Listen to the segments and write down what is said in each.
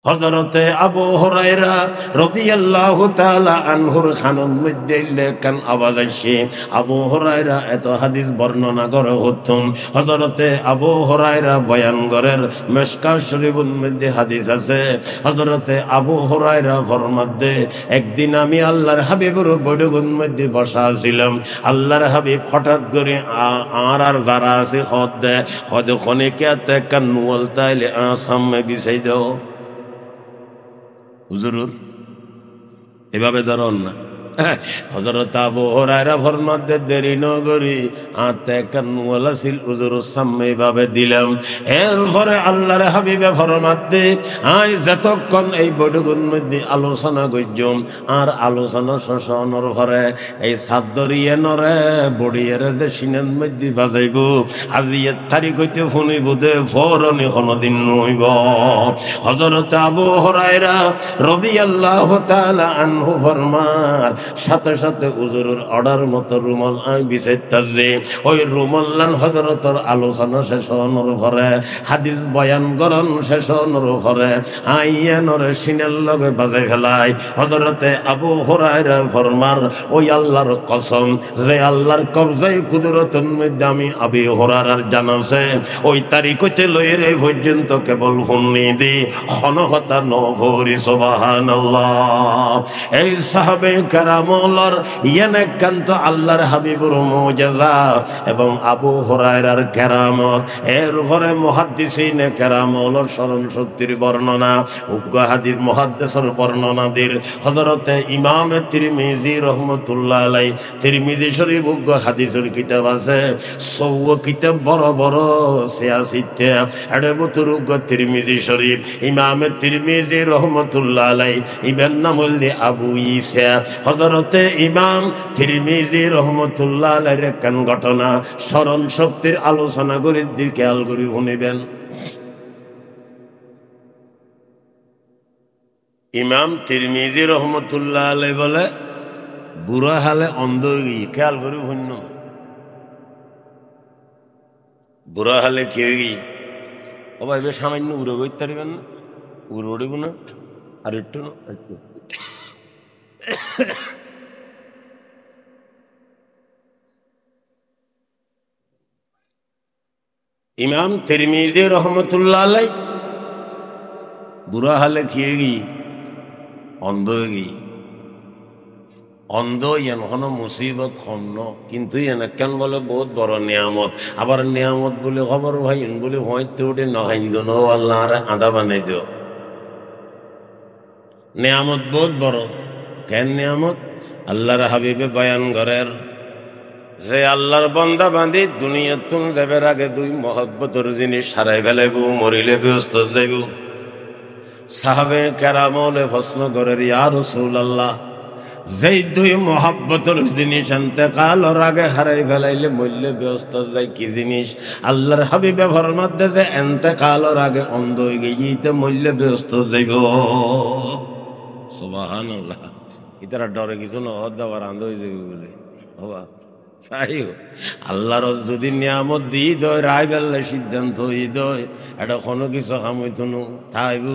হযরতে আবু হুরায়রা রাদিয়াল্লাহু তাআলা আনহুর খানের মধ্যে লেখান আওয়াজ আসে। আবু হুরায়রা এত হাদিস বর্ণনা করে হতেন। হযরতে আবু হুরায়রা বয়ান করেন, মিশকাত শরীফের মধ্যে হাদিস আছে। হযরতে আবু হুরায়রা ফরমাতে, একদিন আমি আল্লাহর হাবিবের বৈঠকের মধ্যে বসা ছিলাম। আল্লাহর হাবিব হঠাৎ করে আর যারা আছে হদ দেয়, হদ খনিকে একটা নুয়াল তাইলে সামনে বিছাই দাও। হুজুর এভাবে ধরন না। হযরত আবু হুরায়রা ফরমাতে, দেরি নগরী হাতে একটা নুয়াল ছিল, হুজুরের সামনে এভাবে দিলাম। এরপরে আল্লাহর হাবিবে ফরমাতে, আই যতক্ষণ এই বৈঠকের মধ্যে আলোচনা করছম, আর আলোচনা শেষানোর পরে এই সাদরিয়ে নরে বড়িয়ের যে সিনের মধ্যে বাজাইব, আজি এর তারিখ হইতে শুনিব দে ফরনি কোনদিন নইব। হযরত আবু হুরায়রা রাদিয়াল্লাহু তাআলা আনহু ফরমান, সাথে সাথে হুজুরের অর্ডার মতো রুমাল আমি বিছাইতাছি। ওই রুমাল্লান হযরতের আলোচনা শেষ হওয়ার পরে, হাদিস বয়ান করন শেষ হওয়ার পরে আইয়ানরে সিনের লগে বাজাই ফেলাই। হযরতে আবু হুরায়রা ফরমান, ওই আল্লাহর কসম, যে আল্লাহর কবজায় কুদরতের মধ্যে আমি আবু হুরায়রার জানাছে, ওই তারিখ হইতে লইয়ের এই পর্যন্ত কেবল শুনি দি খনকতা নভরি সুবহানাল্লাহ। এই সাহাবে কেরামুল্লাহর ইয়ানে কান্ত আল্লাহর হাবিবুর মুজিজা এবং আবু হুরায়রার কেরামত। এরপরে মুহাদ্দিসিনে কেরামুল্লাহর স্মরণ শক্তির বর্ণনা, উগ্র হাদিস মুহাদ্দিসের বর্ণনা দির হযরতে ইমাম তিরমিজি রাহমাতুল্লাহ আলাইহি, তিরমিজি শরীফ উগ্র হাদিসের কিতাব আছে। সৌ কিতাব বড় বড় 86টা, এর ভিতর উগ্র তিরমিজি শরীফ। ইমাম তিরমিজি রাহমাতুল্লাহ আলাইহি, ইবেন নাম হইলে আবু ঈসা। হযরতে ইমাম তিরমিজি রাহমাতুল্লাহ আলাইহির একখান ঘটনা স্মরণ শক্তির আলোচনা করে দিয়ে খেয়াল করে শুনিবেন। ইমাম তিরমিজি রাহমাতুল্লাহ আলাইহি বলে, বুড়া হালে অন্ধ হয়ে গিয়ে, খেয়াল করে শুনল, বুড়া হালে কি হয়ে গিয়ে, ও ভাই বেশ সামান্য উড়ে করতে পারবেন না, উড়ে উড়িব না আর একটু না। ইমাম তিরমিজি রহমতুল্লাহ আলাইহি বুড়া হালে খেয়ে গিয়ে অন্ধ হয়ে গিয়ে, অন্ধ ইয়ান হন মুসিবত খন্ন, কিন্তু ইয়ান কেন বলে বহুত বড় নিয়ামত। আবার নিয়ামত বলে খবর ভাই বলে হয়তো উঠে নহাইন্দ নো আল্লাহ আদা বানাই দিও। নিয়ামত বহুত বড়। কেন নিয়ামত? আল্লাহর হাবিবে বয়ান করেন যে আল্লাহর বান্দা বান্দি দুনিয়ার তুম যাবার আগে দুই মহব্বতের জিনিস হারাই ফেলাইব, মরিলে ব্যস্ত যাইব। সাহাবে কেরামলে প্রশ্ন করেন, ইয়া রাসূলুল্লাহ, যেই দুই মহব্বতের জিনিস ইন্তেকালের আগে হারাই ফেলাইলে মরলে ব্যস্ত যায়, কি জিনিস? আল্লাহর হাবিবে ফরমাতে যে ইন্তেকালের আগে অন্ধ হয়ে গিয়ে মরলে ব্যস্ত যাইব। সুবহানাল্লাহ। ইতারা ডরে কিছু না, হদ্দাবার আন্ধ হয়ে যাবে বলে হবা চাই। আল্লাহর যদি নিয়ামত দিই দয় রায় বেল্লা সিদ্ধান্ত হই দয়, এটা কোনো কিছু কামইত নো তাইব।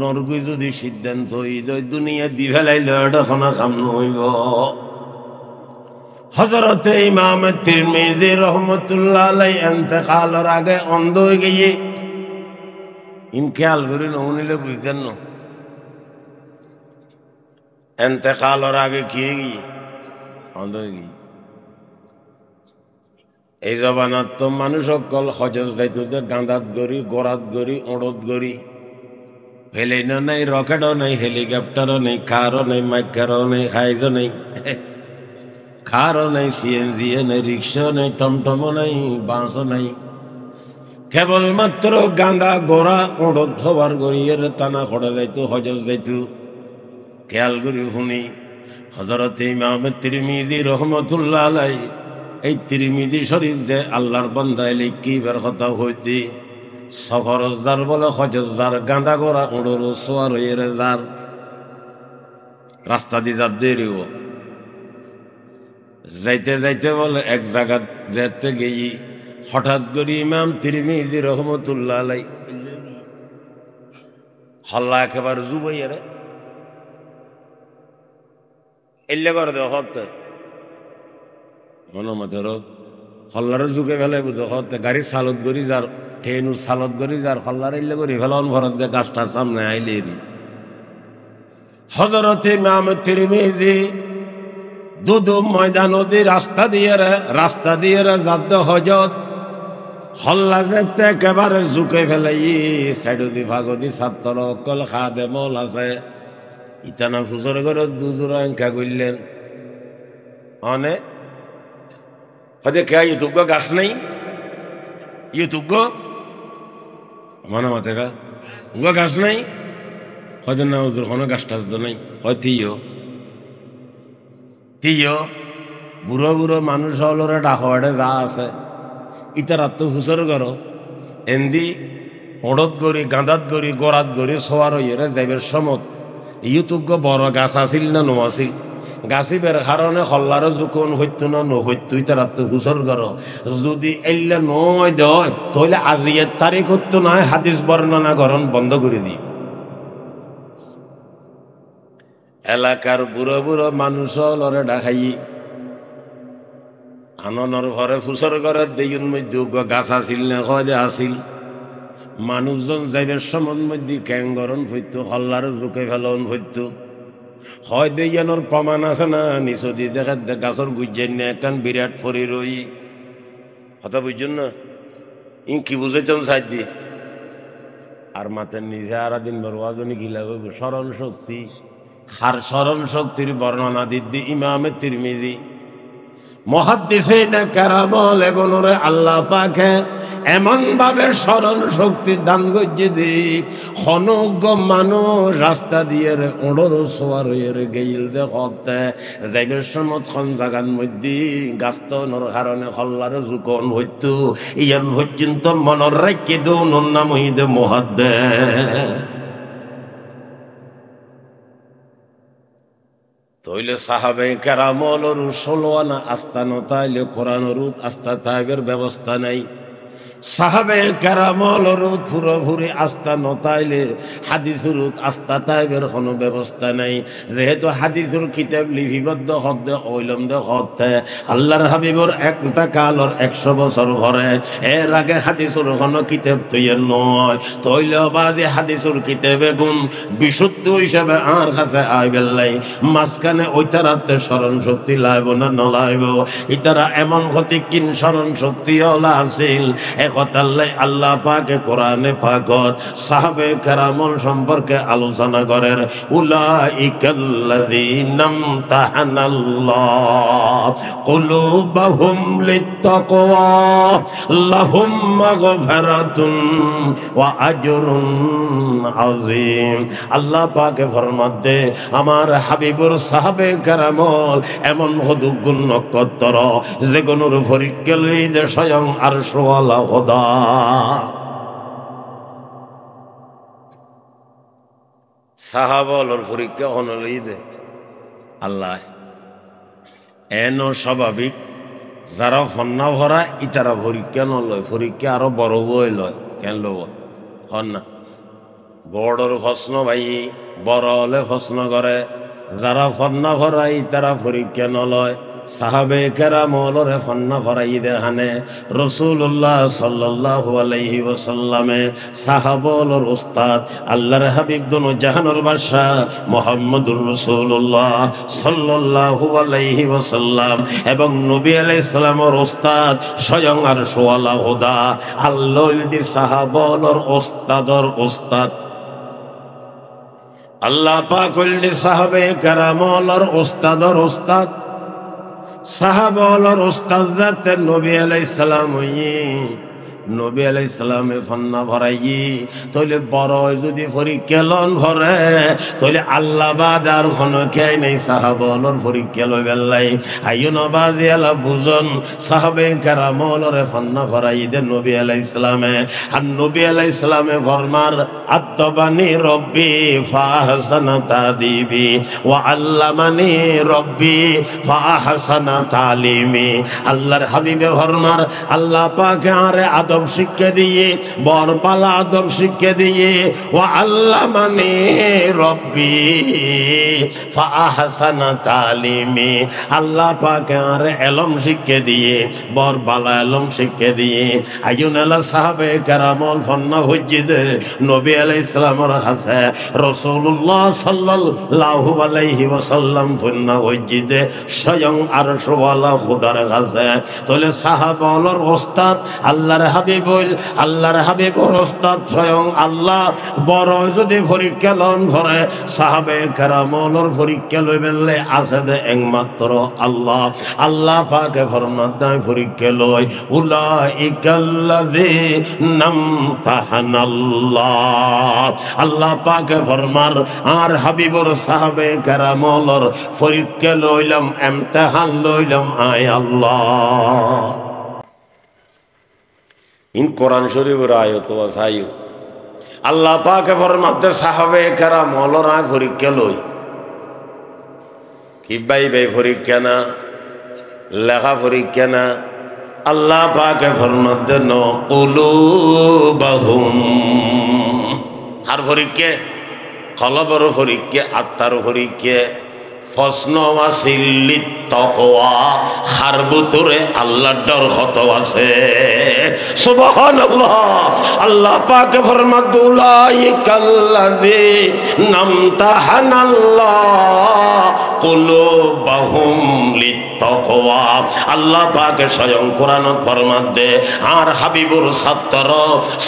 নরগুই যদি সিদ্ধান্ত হই দয় দুনিয়া দি ফেলাইলে এটা কোনো কাম নইব। হযরতে ইমাম তিরমিজি রাহমাতুল্লাহ আলাইহি ইন্তেকালের আগে অন্ধ হয়ে গিয়ে, ইন খেয়াল করে ননিলে বুঝতেন না, ইন্তেকালের আগে কি গিয়ে অন্ধ হয়ে গিয়ে। এই জবানাত তো মানুষ সকল হজত যাইতো গাঁদাত গড়ি, গোড়াত গড়ি, ওড়ত গড়ি, প্লেনও নাই, রকেটও নাই, হেলিকপ্টারও নেই, কারও নেই, মাইকারও নেই, হাইজও নেই, কারও নেই, সিএনজিও নেই, রিক্সাও নেই, টমটমও নাই, বাসও নাই, কেবলমাত্র গাঁদা গোড়া ওড়ত হবার গড়িয়ের টানা খড়া যাইতো, হজত যাইতো। খেয়াল করি শুনি হযরত ইমাম তিরমিজি রাহমাতুল্লাহ আলাইহি, এই তিরমিজি শরীফ যে আল্লাহর বান্দা এলে কি বের কথা হইতে, সফরজদার বলে হজদার, গাঁদা গোড়া উড়োর সোয়ার হয়ে যার রাস্তা দিয়ে যার দেরি যাইতে যাইতে বলে এক জায়গা যেতে গিয়ে হঠাৎ করে ইমাম তিরমিজি রাহমাতুল্লাহ আলাইহি হল্লা একেবারে যুবইয়ারে এলে করে দেওয়া হতে মনে মতো হল্লারে যুগে ফেলে বুঝো হতে গাড়ি সালত করি যার ট্রেনু সালত করি যার হল্লার এলে করি ফেলন ভরত দিয়ে গাছটার সামনে আইলে হযরত ইমাম তিরমিজি দুদু ময়দান নদী রাস্তা দিয়ে যাদ্দ হজত হল্লা যেতে একেবারে ঝুঁকে ফেলে সাইডি ভাগদি ছাত্র অকল খাদে মল আছে ইতানা ফুসর করে দুজোর অঙ্কা করলেন অনে হয়তো কে ইউতুগ্য গাছ নেই ইউতুগ্য মনে মতে গাছ নেই হয়তো না হুজুর কোনো গাছ টাছ তো নেই হয় তিও বুড়ো বুড়ো মানুষ হলরে ডাকওয়াড়ে যা আছে ইতার তো হুসর করো এন্দি ওড়ত গড়ি গাঁদাত গড়ি গোড়াত গড়ি সোয়ার ইয়েরে যাইবের সমত ইউতুগ্য বড় গাছ আসিল না নো আসিল গাছিবের কারণে হল্লারও যখন হইতো না নহইতো ইতার তো হুসর করো যদি এলে নয় দয় তাহলে আজিয়ের তারিখ হইতো না হাদিস বর্ণনা করণ বন্ধ করে দিই এলাকার বুড়ো বুড়ো মানুষ লরে ডাকাই আননের ঘরে ফুসর ঘরে দেইন মধ্যে গাছ আসিল না কয় আসিল মানুষজন যাইবের সমন মধ্যে ক্যাঙ্গরণ হইতো হল্লার ঝুঁকে ফেলন হইতো হয় দেইয়ানোর প্রমাণ আছে না নিচে দিয়ে দেখা গাছর গুজাই না একখান বিরাট ফরি রই কথা বুঝছেন না ই কি বুঝাইতাম সাইড দিয়ে আর মাথার নিজে আর দিন বরওয়াজনী গিলা স্মরণ শক্তি আর স্মরণ শক্তির বর্ণনা দিদি ইমামে তিরমিজি মুহাদ্দিসিন কেরামল এগুলোরে আল্লাহ পাকে এমন ভাবে স্মরণ শক্তি দান করছে যে হনজ্ঞ মানুষ রাস্তা দিয়ে ওড়র সোয়ার হয়ে গেইল দেখতে যাইবের সময় খন জাগার মধ্যে গাছতনের কারণে হল্লার যুকন হইতো ইয়ান পর্যন্ত মনের রাখি দৌন নাম হইদে মুহাদ্দিস তইলে সাহাবে কেরামলর 16 আনা আস্থানো তাইলে কোরআনের আস্থা তাইবের ব্যবস্থা নাই সাহাবে কেরামলর পুরোপুরি আস্থা নতাইলে হাদিসুর আস্থা তাইবের কোনো ব্যবস্থা নাই যেহেতু হাদিসুর কিতাব লিপিবদ্ধ হতে ওইলম দে হতে আল্লাহর হাবিবর একটা কালর 100 বছর ঘরে এর আগে হাদিসুর কোনো কিতাব তৈরি নয় তৈলে বাজে হাদিসুর কিতাবে গুণ বিশুদ্ধ হিসাবে আর কাছে আইবেলাই মাঝখানে ওইটারাতে স্মরণ শক্তি লাইব না নলাইব ইতারা এমন ক্ষতি কিন স্মরণ শক্তি ওলা আছিল আল্লাহ পাকে কোরআনে পাকত সাহাবে কেরামল সম্পর্কে আলোচনা করেন উলাইকাল্লাযীনা ইমতাহানাল্লাহ কুলুবাহুম লিত্তাকওয়া লাহুম মাগফিরাতুন ওয়া আজরুন আযীম আল্লাহ পাকে ফরমান দে আমার হাবিবুর সাহাবে কেরামল এমন হদুগুণ নক্ষত্র যেগুলোর পরীক্ষা লই যে স্বয়ং আরশ ওয়ালা খোদা সাহাবলর পরীক্ষা হনলই দে আল্লাহ এন স্বাভাবিক যারা ফন্না ভরা ইতারা পরীক্ষা নলয় পরীক্ষা আরো বড় বই লয় কেন লব হন না বড়র প্রশ্ন ভাই বড় হলে প্রশ্ন করে যারা ফন্না ভরা ইতারা পরীক্ষা নলয় সাহাবে কেরামলরে ফন্না ভরাই দেখানে রাসূলুল্লাহ সাল্লাল্লাহু আলাইহি ওয়াসাল্লামে সাহাবলর উস্তাদ আল্লাহর হাবিব দোনো জাহানের বাদশা মুহাম্মদুর রাসূলুল্লাহ সাল্লাল্লাহু আলাইহি ওয়াসাল্লাম এবং নবী আলাইহিস সালামের উস্তাদ স্বয়ং আরশ ওয়ালা খোদা আল্লাহর দি সাহাবলর উস্তাদর উস্তাদ আল্লাহ পাক কইলে সাহাবে কেরামলর উস্তাদর উস্তাদ সাহাবলর উস্তাদ জাতে নবী আলাইহিস সালাম নবী আলাইহিস সালামে ফন্না ভরাই তাহলে বড় যদি পরীক্ষা লন ভরে তাহলে আল্লাহ বাদ আর কোনো খেয়ে নেই সাহাবলর পরীক্ষা লই বেলাই আইও নবাজি আলা বুঝন সাহাবে কেরামলরে ফন্না ভরাই দে নবী আলাইহিস সালামে আর নবী আলাইহিস সালামে ফরমার আত্তাবানি রব্বি ফাহসানা তাদিবি ওয়া আল্লামানি রব্বি ফাহসানা তালিমি আল্লাহর হাবিবে ফরমার আল্লাহ পাক আরে আদব শিক্ষা দিয়ে, বরবালা আদব শিক্ষা দিয়ে, ওয়া আল্লামানি রব্বি ফাআহসানা তালিমি, আল্লাহ পাক আর ইলম শিক্ষা দিয়ে, বরবালা ইলম শিক্ষা দিয়ে আইয়ুন আলা সাহাবে কেরামল ফন্না হজ্জিদে নবী আলাইহিস সালামের কাছে রাসূলুল্লাহ সাল্লাল্লাহু আলাইহি ওয়াসাল্লাম ফন্না হজ্জিদে স্বয়ং আরশওয়ালা খোদার কাছে। তাহলে সাহাবাওয়ালার ওস্তাদ আল্লাহর হাবিব হইল, আল্লাহর হাবিবর ওস্তাদ স্বয়ং আল্লাহ। বড় যদি পরীক্ষা লন ধরে সাহাবে কেরামলের পরীক্ষা লইবেলে আছে দে একমাত্র আল্লাহ। আল্লাহ পাকে ফরমান দেয় পরীক্ষা লই, উলাইকাল্লাযীনা ইমতাহানাল্লাহ। আল্লাহ পাকে ফরমান আর হাবিবর সাহাবে কেরামলের পরীক্ষা লইলাম, ইমতিহান লইলাম আয় আল্লাহ। ইন কোরআন শরীফের আয়াত আছে, আল্লাহ পাকে ফরমাতে সাহাবে কেরামলের আয় পরীক্ষা লই। কি বাই পরীক্ষা না, লেখা পরীক্ষা না। আল্লাহ পাকে ফরমাতে নকুলুবাহুম, আর পরীক্ষা কলবের পরীক্ষা, আত্মার পরীক্ষা। প্রশ্ন আছিল তাকওয়া, হার ভিতরে আল্লাহর ডর কত আছে। সুবহানাল্লাহ। আল্লাহ পাক ফরমাত উলাইকাল্লাযীনা ইমতাহানাল্লাহ কুলুবাহুম লিত্তাকওয়া। আল্লাহ পাক স্বয়ং কোরআনত ফরমাত দে আর হাবিবুর ছাত্র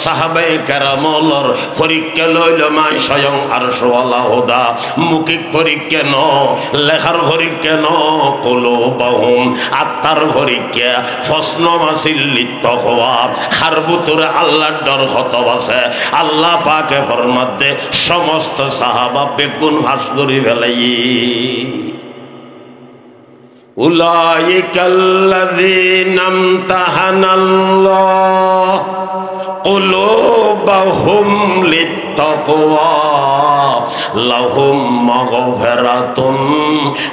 সাহাবায়ে কেরামলর পরীক্ষা লইল মাই স্বয়ং আরশওয়ালা খোদা। মুখিক পরীক্ষা ন, লেখার পরীক্ষা ন, কুলুবাহুম আত্মার পরীক্ষা। প্রশ্ন আছিল লিত্তাকওয়া, হার ভিতরে আল্লাহর ডর কত আছে। আল্লাহ পাকে ফরমাত দে সমস্ত সাহাবা বেগুন ভাস করি ফেলাই। উলাইকাল্লাযীনা ইমতাহানাল্লাহ কুলুবাহুম লিত্তাকওয়া লাহুম মাগফিরাতুন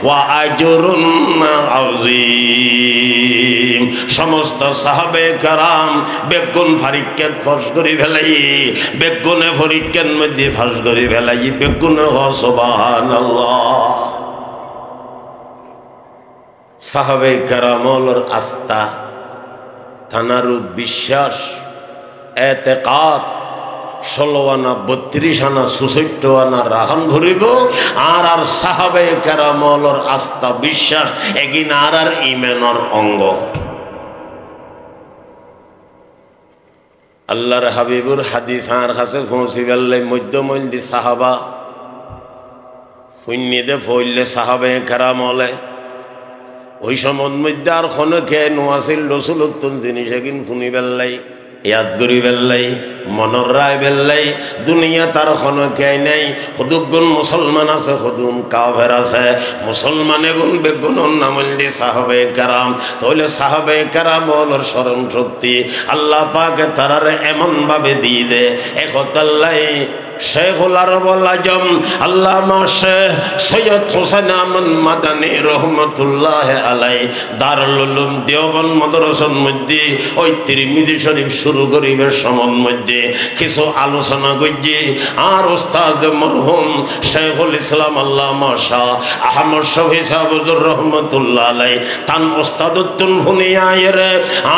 ওয়া আজরুন আযীম। সমস্ত সাহাবে কেরাম বেগুন পরীক্ষাত ফাঁস করে ফেলাই, বেগুনে পরীক্ষার মধ্যে ফাঁস করে ফেলাই, বেগুনে সুবহানাল্লাহ। সাহাবে কেরামলের আস্থা, তানারুদ বিশ্বাস, এতেকাদ 16 আনা 32 আনা 64 আনা রাহান ভরিব। আর আর সাহাবে কেরামলের আস্থা বিশ্বাস এগিন আর আর ইমানের অঙ্গ। আল্লাহর হাবিবুর হাদিস আর কাছে পৌঁছি গেলে মধ্যমন্দি সাহাবা শূন্যদে ফইলে সাহাবে কেরামলে ওই সময় মধ্যে আর কোনো খেয়ে নোয়াছিল রসুলত্তম জিনিস এগিন শুনি বেল্লাই, ইয়াদ করি বেল্লাই, মনের রায় বেল্লাই। দুনিয়া তার কোনো খেয়ে নেই। সদুগুণ মুসলমান আছে, সদুন কাফের আছে। মুসলমান এগুন বেগুনের নামলি সাহাবে কেরাম। তাহলে সাহাবে কেরাম হলোর স্মরণ শক্তি আল্লাহ পাকে তারারে এমন ভাবে দিয়ে দে একতাল্লাই। শেখুল আরবুল আজম আল্লামা শেখ সৈয়দ হোসেন আহমদ মাদানী রহমতুল্লাহ আলাই দারুল উলুম দেওবন্দ মাদ্রাসার মধ্যে ওই তিরমিজি শরীফ শুরু করিবার সময়ের মধ্যে কিছু আলোচনা করছি। আর ওস্তাদ মরহুম শেখুল ইসলাম আল্লামা শাহ আহমদ শফি সাহেবুর রহমতুল্লাহ আলাই তান ওস্তাদুত্তুন ফুনিয়ায়ের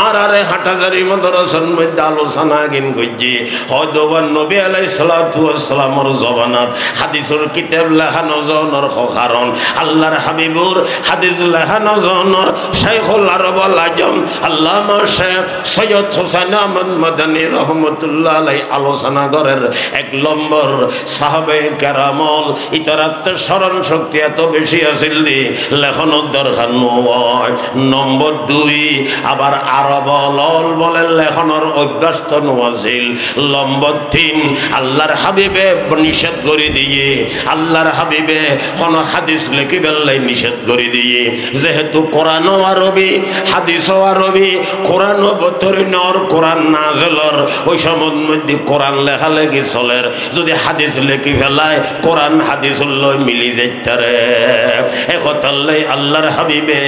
আর আরে হাটাজারি মাদ্রাসার মধ্যে আলোচনা গিন করছি। হয়তো নবী আলাইহিস সালাতু সালামর জবানাত হাদিসুর কিতাব লেখানো জনের কারণ আল্লাহর হাবিবুর হাদিস লেখানো জনের শেখুল আরবুল আজম আল্লামা শেখ সৈয়দ হোসেন আহমদ মাদানী রহমতুল্লাহ আলাই আলোচনা করের 1 নম্বর সাহাবে কেরামল ইতরাতে স্মরণ শক্তি এত বেশি আছিল দি লেখনের দরকার নয়। নম্বর 2 আবার আরবল বলে লেখনের অভ্যাস তো নছিল। নম্বর 3 আল্লাহর হাবিব হাবিবে নিষেধ করে দিয়ে আল্লাহর হাবিবে কোন হাদিস লেখি বেল্লাই নিষেধ করে দিয়ে যেহেতু কোরআনও আরবি হাদিসও আরবি কোরআন বতরি নর কোরআন নাজেলর ওই সময়ের মধ্যে কোরআন লেখালেখি চলের যদি হাদিস লেখি ফেলায় কোরআন হাদিসুল্লাহ মিলি যাইতারে একতাল্লাই আল্লাহর হাবিবে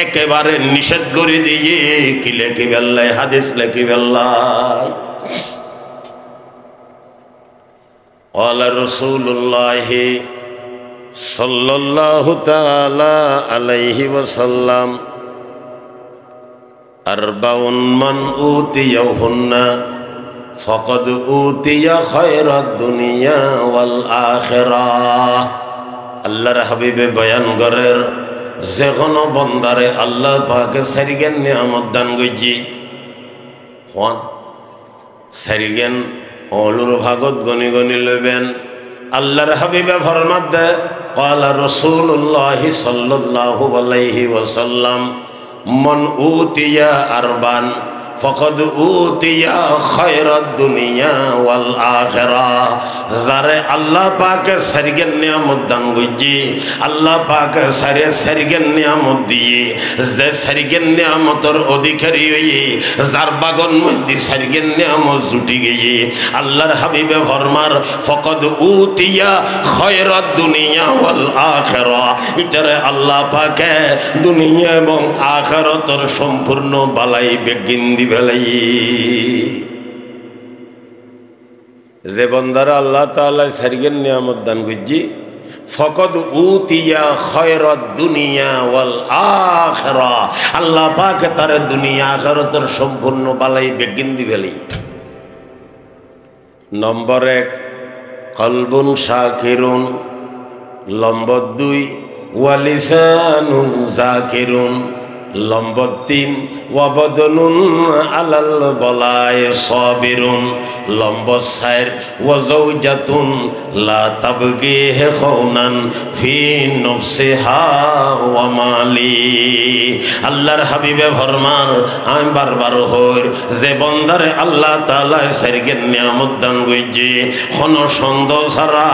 একেবারে নিষেধ করে দিয়ে কি লেখি ফেললাই হাদিস লেখি ফেললাই قال رسول الله صلى الله تعالى عليه وسلم أربع من أوتيهن فقد أوتي خير الدنيا والآخرة আল্লাহর হাবিবে বয়ান করেন যে কোনো বন্দারে আল্লাহ পাকে সারিগেন নিয়ামত দান করছি কোন সারিগেন অলুর ভাগত গনি গনি লইবেন আল্লাহর হাবিবে ফরমাত দে ক্বালা রাসূলুল্লাহ সাল্লাল্লাহু আলাইহি ওয়াসাল্লাম মান উতিয়া আরবান ফাকাদ উতিয়া খায়রাদ দুনিয়া ওয়াল আখিরা যারে আল্লাহ পাকে সারিগেন নিয়ামত দান করছি আল্লাহ পাকে সারিগেন নিয়ামত দিয়ে যে সারিগেন নিয়ামতের অধিকারী হয়ে যার বাগন মধ্যে সারিগেন নিয়ামত জুটি গিয়ে আল্লাহর হাবিবে ফরমার ফাকাদ উতিয়া খায়রাদ দুনিয়া ওয়াল আখিরা ইতারে আল্লাহ পাকে দুনিয়া এবং আখিরাতের সম্পূর্ণ বালাই বেগিন বেলাই যে বন্দারা আল্লাহ তাআলা সারিগেন নিয়ামত দান করছি ফকদ উতিয়া খায়রাদ দুনিয়া ওয়াল আখিরা আল্লাহ পাক তার দুনিয়া আখিরাতের সম্পূর্ণ বালাই বেগিন দিবেলি নম্বর 1 কলবুন শাকিরুন নম্বর 2 ওয়ালিসানুন যাকিরুন নম্বর 3 ওয়াবদনুন আলাল বলায় সাবিরুন নম্বর 4 ওয়াজাউজাতুন লা তাবগি খাউনান ফি নফসিহা ওয়া মালি আল্লাহর হাবিবে ফরমান আমি বারবার হই যে বন্দারে আল্লাহ তাআলা সারিগেন নিয়ামত দান কইছে কোন সন্দেহ ছাড়া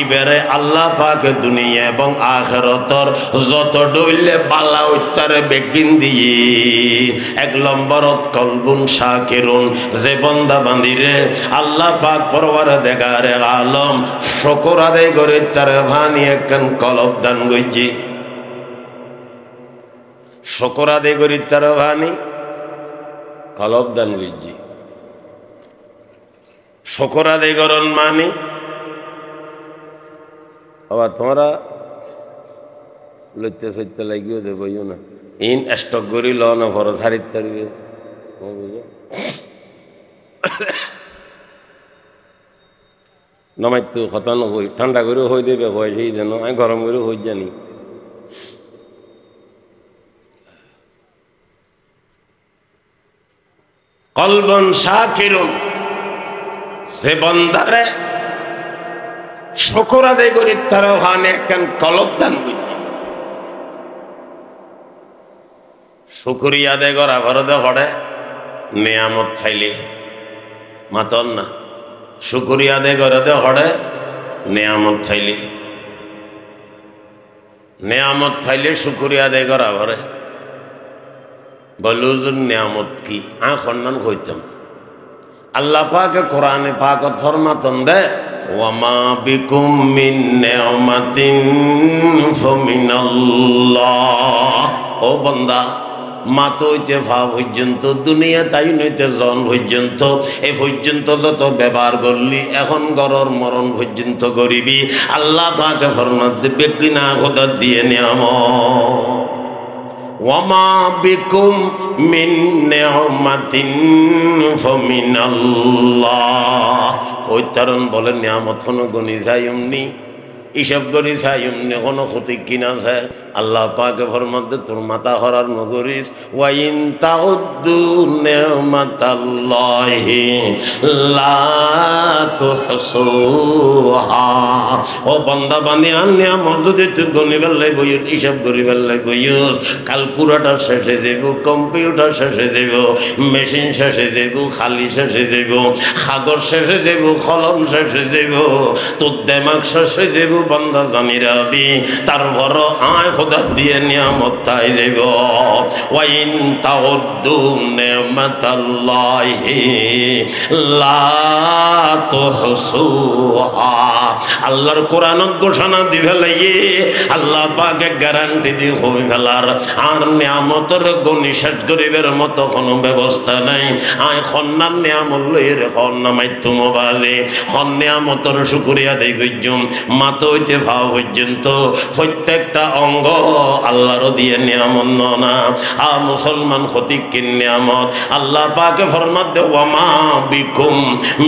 ইবারে আল্লাহ পাক দুনিয়া এবং আখিরাতের যত ডইলে বালা উত্তরে বেগিন দিয়ে 1 নম্বরত কলবুন শাকিরুন যে বান্দা বান্দিরে আল্লাহ পাক পরওয়ারদিগারে আলম শুকর আদায় করে তার ভানি একখান কলব দান কইছে শুকর আদায় করে তার ভানি কলব দান কইছে শুকর আদায় করন মানে আবার তোমরা লইতে সইতে লাগিও দেবইও না ইন স্টক করি ল না ভর সারিত তারিবে নমাইতো খতান হই ঠান্ডা করে হই দেবে ভয় সেই দেন আমি গরম করে হই জানি কলবন শাকিরুন সে বন্দারে শুকর আদায় করি তার ওখানে একখান কলব দান করছে শুকরিয়া আদায় করা ঘরে ঘরে নিয়ামত খাইলে মাতন না শুকরিয়া আদায় করে ঘরে নিয়ামত খাইলে শুকরিয়া আদায় করা ঘরে বলুন নিয়ামত কি খন্ডন কইতাম আল্লাহ পাকে কোরআনে পাকত ফরমাতন দে ওয়ামা বিকুম মিন নিয়ামাতিন ফামিনাল্লাহ ও বান্দা মাতো হইতে ফা পর্যন্ত দুনিয়া তাই নইতে জন পর্যন্ত এ পর্যন্ত যত ব্যবহার করলি এখন গরর মরণ পর্যন্ত করিবি আল্লাহ পাকে ফরমাত দেবে কিনা খোদা দিয়ে নিয়ামত ওয়ামা বিকুম মিন নিয়ামাতিন ফামিনাল্লাহ ওইতারণ বলে নিয়ামত কোনো গনি যায়নি এইসব গনি যায়নি কোনো ক্ষতি কিনা যায় আল্লাহ পাকে ফরমাত তোর মাথা হরার নগরিস ওয়াইন তাউদ্দু নিয়ামাতাল্লাহি লা তুহসুহা ও বান্দা বান্দি আর নিয়ামত যদি তুই গনিবার লাই বইয়ুস হিসাব করিবার লাই বইয়ুস ক্যালকুলেটর শেষে দেব কম্পিউটার শেষে দেব মেশিন শেষে দেব খালি শেষে দেব কাগজ শেষে দেব কলম শেষে দেব তোর দেমাগ শেষে দেব বান্দা জানি রাবি তারপর আয় খোদা দিয়ে নিয়ামত তাই দেব ওয়াইন তাউদ্দু নি'মাতাল্লাহি লা তুহসুহা আল্লাহর কোরআনত ঘোষণা দিবে লাগে আল্লাহ পাকে গ্যারান্টি দি হই ফেলার আর নিয়ামতের গনি শেষ করিবার মতো কোনো ব্যবস্থা নাই আয় খন্নার নিয়ামত লইয়ে রে খন্না মাধ্যম বাজে খন নিয়ামতের শুকরিয়া দেই গজ্জুম মাথা হইতে ভাব পর্যন্ত প্রত্যেকটা অঙ্গ আল্লাহর দিয়ে নিয়ামত না আ মুসলমান খতিকিন নিয়ামত আল্লাহ পাকে ফরমান দে ওয়ামা বিকুম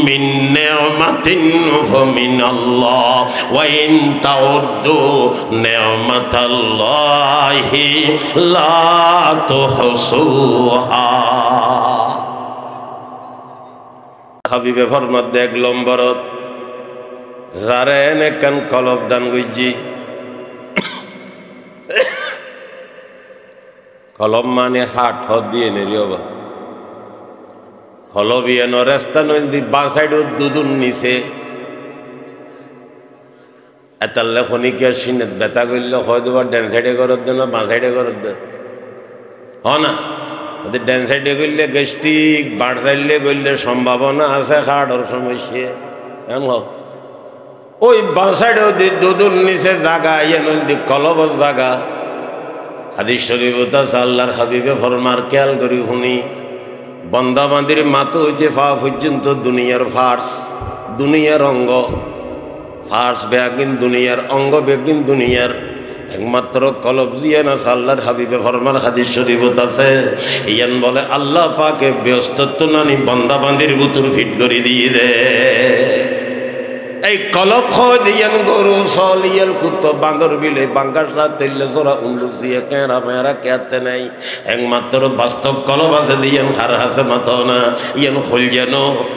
মিন নি'মাতিন ফামিনাল্লাহ ওয়া ইন তাউদ্দু নি'মাতাল্লাহি লা তুহসুহা হাবিবে ফরমান দে এক লম্বরত যারে এনে কান কলব দান গইজি কলম মানে হাট হদ দিয়ে নেরিয়বা কলবিয়ে নরেস্তা নদী বাঁ সাইডে দুদুন নিচে এতাল্লে খনিকে সিনে বেতা করলে হয়তো বা ড্যান সাইডে করত দে না বাঁ সাইডে করত দে হ না যদি ড্যান সাইডে করলে গেস্টিক বাঁ সাইডে করলে সম্ভাবনা আছে খাটর সমস্যা এমন ওই বাঁ সাইডে দুদুন নিচে জাগা ইয়ে নদী কলবর জাগা হাদিস শরীফ আছে আল্লাহর হাবিবে ফরমার খেয়াল করি শুনি বন্দা বান্দির মাথা হইতে পা পর্যন্ত দুনিয়ার ফার্স দুনিয়ার অঙ্গ ফার্স বেগিন দুনিয়ার অঙ্গ বেগিন দুনিয়ার একমাত্র কলব দিয়ে না আল্লাহর হাবিবে ফরমার হাদিস শরীফ আছে ইয়ান বলে আল্লাহ পাকে ব্যস্তত্ব নানি বন্দা বান্দির বুতুর ফিট করে দিয়ে দে এই কলব খয় দিয়েন গরু সলিয়াল কুত্তো বান্দর বিলে বাঙ্গার তেলে জোড়া উল্লুসিয়ে কেরা মেরা কেতে নাই একমাত্র বাস্তব কলব আছে দিয়েন হার হাসে মাত না ইয়ান খোল যেন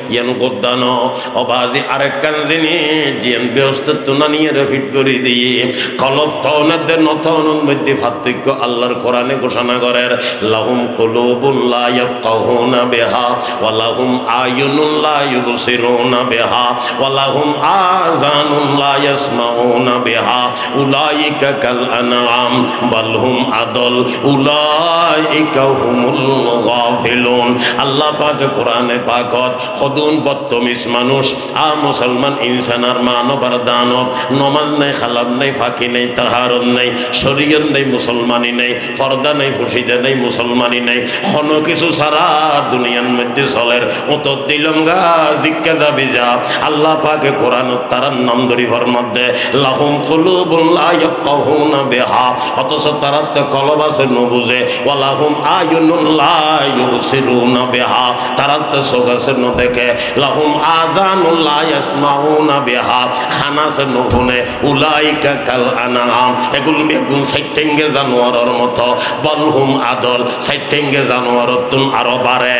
ইয়ান গোদ্দানো অবাজি আরেক কান জিনিস জিয়ান ব্যস্তত্ব না নিয়ে ফিট করে দিয়ে কলব তওনাদের নতনের মধ্যে পার্থক্য আল্লাহর কোরআনে ঘোষণা করেন লাহুম কুলুবুন লা ইয়াফকাহুনা বিহা ওয়া লাহুম আয়ুনুন লা ইউবসিরুনা বিহা ওয়া লাহুম আযানুন লা ইয়াসমাউনা বিহা উলাইকা কাল আনআম বাল হুম আদল উলাইকা হুমুল গাফিলুন আল্লাহ পাক কোরআনে পাকত খদুন বদতমিজ মানুষ আ মুসলমান ইনসান আর মানব আর দানব নমাজ নাই খালাম নাই ফাঁকি নেই তাহারত নেই শরীয়ত নেই মুসলমানি নেই পর্দা নেই ফুসিদা নেই মুসলমানি নেই কোনো কিছু সারা দুনিয়ার মধ্যে চলের উত্তর দিলাম গা জিজ্ঞা যাবি যা আল্লাহ পাকে কোরআন তারার নাম ধরিবার মধ্যে লাহুম কুলুবুন লা ইয়াফকাহুনা বিহা অথচ তারা তো কলব আছে নবুঝে ওয়া লাহুম আয়ুনুন লা ইউবসিরুনা বিহা তারা তো চোখ আছে ন দেখে লাহুম আযানুন লা ইয়াসমাউনা বিহা খানা আছে নহুনে উলাইকা কাল আনআম এগুলো বেগুন সাইটেঙ্গে জানোয়ারের মতো বাল হুম আদল সাইটেঙ্গে জানোয়ারের তুন আরো বাড়ে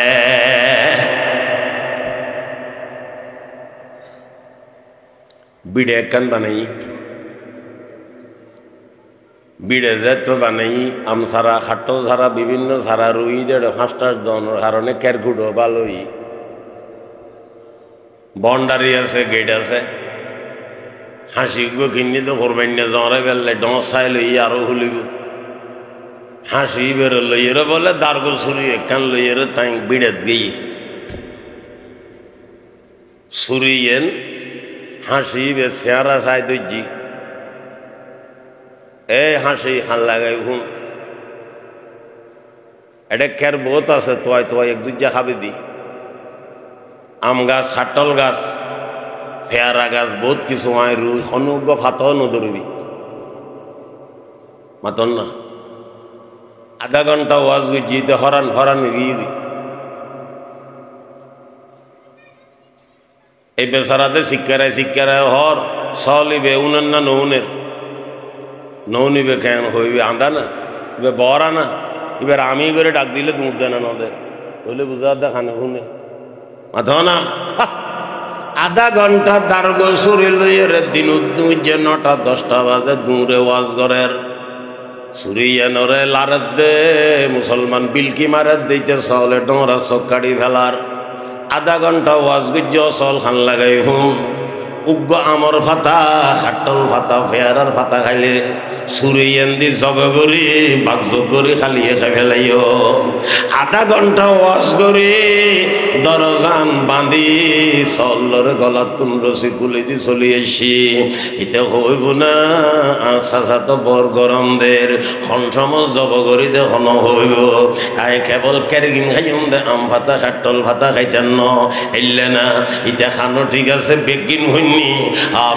বিড়ে কান বানাই বিড়ে যেত বানাই আম সারা খাটো সারা বিভিন্ন সারা রুই দেড় ফাঁসটার দনের কারণে কেরকুটো ভালোই বন্ডারি আছে গেট আছে হাসি গো কিনি তো করবেন না জরে বেললে ডসাই লই আরো খুলিব হাসি বের লইয়ের বলে দারগোল ছুরি একখান লইয়ের তাই বিড়েত গিয়ে ছুরিয়েন হাসি বে চেহারা চাই দর্জি এই হাসি হাল লাগাই হুন এটা খের বহুত আছে তোয়াই তোয়াই এক দুজা খাবি দি আম গাছ কাটল গাছ ফেয়ারা গাছ বহুত কিছু আয় রুই অনুগ ফাত নদরবি মাতন না আধা ঘন্টা ওয়াজ জিতে হরান হরান গিয়ে এই বেচারাতে শিক্ষারায় হর সলিবে উনের না নৌনের নৌনিবে কেন হইবে আন্দা না এবার বরা না এবার আমি করে ডাক দিলে দুধ দেয় না নদের বলে বুঝা দেখানে শুনে মাথা না আধা ঘন্টা দারগো সুরে লইয়ের দিন যে 9টা-10টা বাজে দূরে ওয়াজ ঘরের সুরিয়া নরে লারের দে মুসলমান বিলকি মারের দিতে সলে ডোরা চকাড়ি ফেলার আধা ঘন্টা ওয়াজ গুজ্জ সল খান লাগাই হুম উগ্র আমর ফাতা খাটল ফাতা ফেয়ারার ফাতা খাইলে সুরিয়ান দি জবে করি বাগযোগ করি খালিয়ে খাই ফেলাইও আধা ঘন্টা ওয়াজ করি দরজান বাঁধি চলর গলা তুন রসি কুলি দি চলি আসি এটা হইব না আশা তো বর গরম দের খন সময় জব করি দে হন হইব আই কেবল কেরগিন খাইম দে আম ভাতা খাটল ভাতা খাইতেন ন এলে না ইটা খানো ঠিক আছে বেগিন হইনি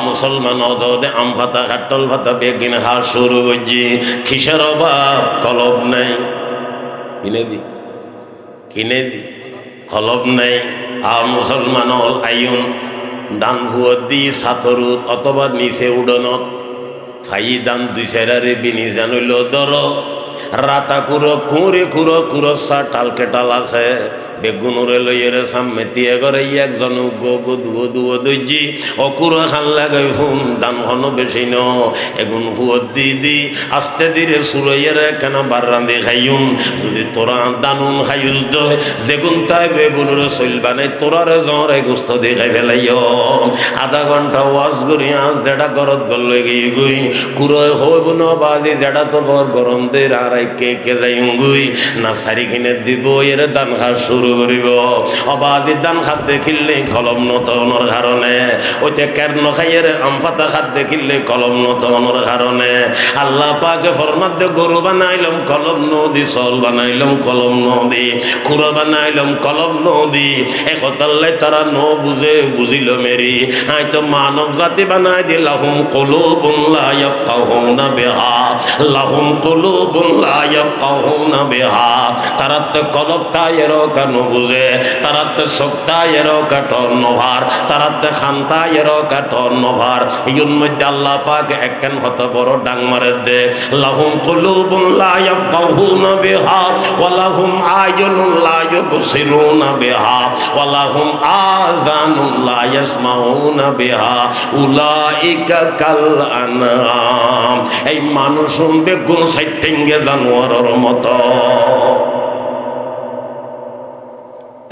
মুসলমান দে আম ভাতা খাটল ভাতা বেগিন খা শুরু করছি খিসের অভাব কলব নাই কিনে দি কলব নাই মুসলমান আইন দান ভুয়ত দি সাথরুত অথবা নিচে উডনত ফাই দান দুই সেরারে বিনি জানইল দর রাতা কুরো কুরো সা টালকে টাল আছে বেগুনুরে লইয়ের সামনে দিয়ে করে একজন দুয়ো দইজি অকুর খান লাগাই হুম দান হন বেশি ন এগুন ভুয়ত দি আস্তে ধীরে সুরইয়ের কেন বার রান্ধি খাইম যদি তোরা দানুন খাইস দয় যেগুন তাই বেগুনুরে চলবা নাই তোরারে জ্বরে গোস্ত দিয়ে খাই ফেলাইও আধা ঘন্টা ওয়াজ করি আজ যেটা গরত গল গিয়ে গুই কুরয় হইব ন বাজি যেটা তো বর গরম দে আর কে যাইম গুই না সারি কিনে দিব এর দান খা শুরু করিব অবাজি দান খাত দেখিলে কলম নতনের কারণে ওইতে কেন খাইয়ের আম পাতা খাত দেখিলে কলম নতনের কারণে আল্লাহ পাকে ফরমাত দে গরু বানাইলাম কলম নদী চল বানাইলাম কলম নদী কুড়ো বানাইলাম কলম নদী একতাল্লাই তারা বুঝিল মেরি আই তো মানব জাতি বানাই দি লাহুম কুলুবুন লা ইয়াফকাহুনা বিহা লাহুম কুলুবুন লা ইয়াফকাহুনা বিহা তারাতে কলব তায়েরো কেন বুঝে তারাতে সক্তায়েরো কাটন নভার তারাতে খান্তায়েরো কাটন নভার ইউন মধ্যে আল্লাহ পাক একখান কত বড় ডাং মারে দে লাহুম কুলুবুন লা ইয়াফকাহুনা বিহা ওয়া লাহুম আয়ুনুন লা ইউবসিরুনা বিহা ওয়া লাহুম আযানুন লা ইয়াসমাউনা বিহা উলাইকা কাল আনআম এই মানুষ শুনবে কোন সাইটেঙ্গে জানোয়ারের মতো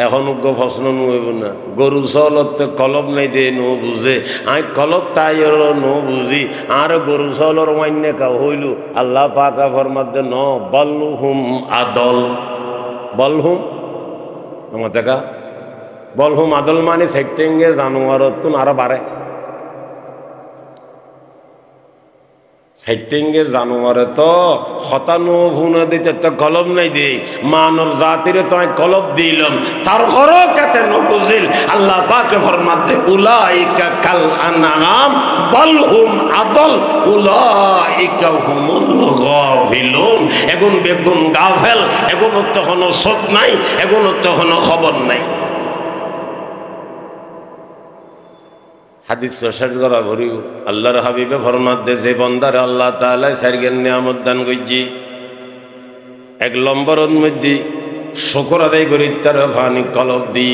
এখন প্রশ্ন নইব না গরু চলতে কলব নাই দে নো বুঝে আই কলব তাই নো বুঝি আর গরু চলর মান্য কাউ হইল আল্লাহ পাকা ফরমাতে ন বলহুম আদল বলহুম আমার দেখা বলহুম আদল মানে সাইটেঙ্গে জানোয়ার তুন আরো বাড়ে সাইটেঙ্গে জানোয়ারে তো হতানো ভুনা দিতে তো কলম নাই দে মানব জাতিরে তো কলব দিলাম তার ঘরও কেতে ন বুঝিল আল্লাহ পাকে ফরমাতে উলাইকা কাল আনআম বল হুম আদল উলাইকা হুমুল গাফিলুন এগুন বেগুন গাফেল এগুন তো কোনো সত নাই এগুন তো কোনো খবর নাই হাদিস শেষ করা ভরিব আল্লাহর হাবিবে ফরমাত দে যে বন্দারে আল্লাহ তাআলা সারগেন নিয়ামত দান কইজি এক নম্বরের মধ্যে শুকর আদায় করি তার ভানি কলব দি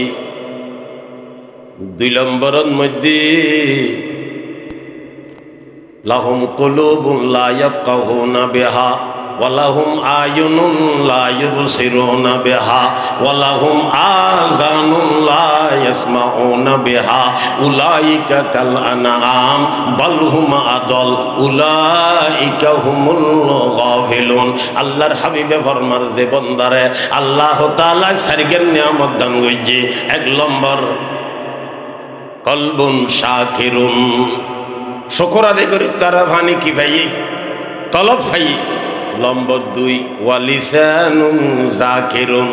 দুই নম্বরের মধ্যে লাহুম কুলুবুন লা ইয়াফকাহুনা বিহা ওয়ালাহুম আয়ুনুন লা ইউবসিরুনা বিহা ওয়ালাহুম আযানুন লা ইয়াসমাউনা বিহা উলাইকা কাল আনআম বাল হুম আদল উলাইকা হুমুল গাফিলুন আল্লাহর হাবিবে ফরমার যে বান্দারে আল্লাহ তাআলা সারগেন নিয়ামত দান কইছে এক নম্বর কলবুন শাকিরুন শুকর আদায় করি তারা ভানি কি ভাই তলব ভাই নম্বর দুই ওয়ালিসানুন জাকিরুন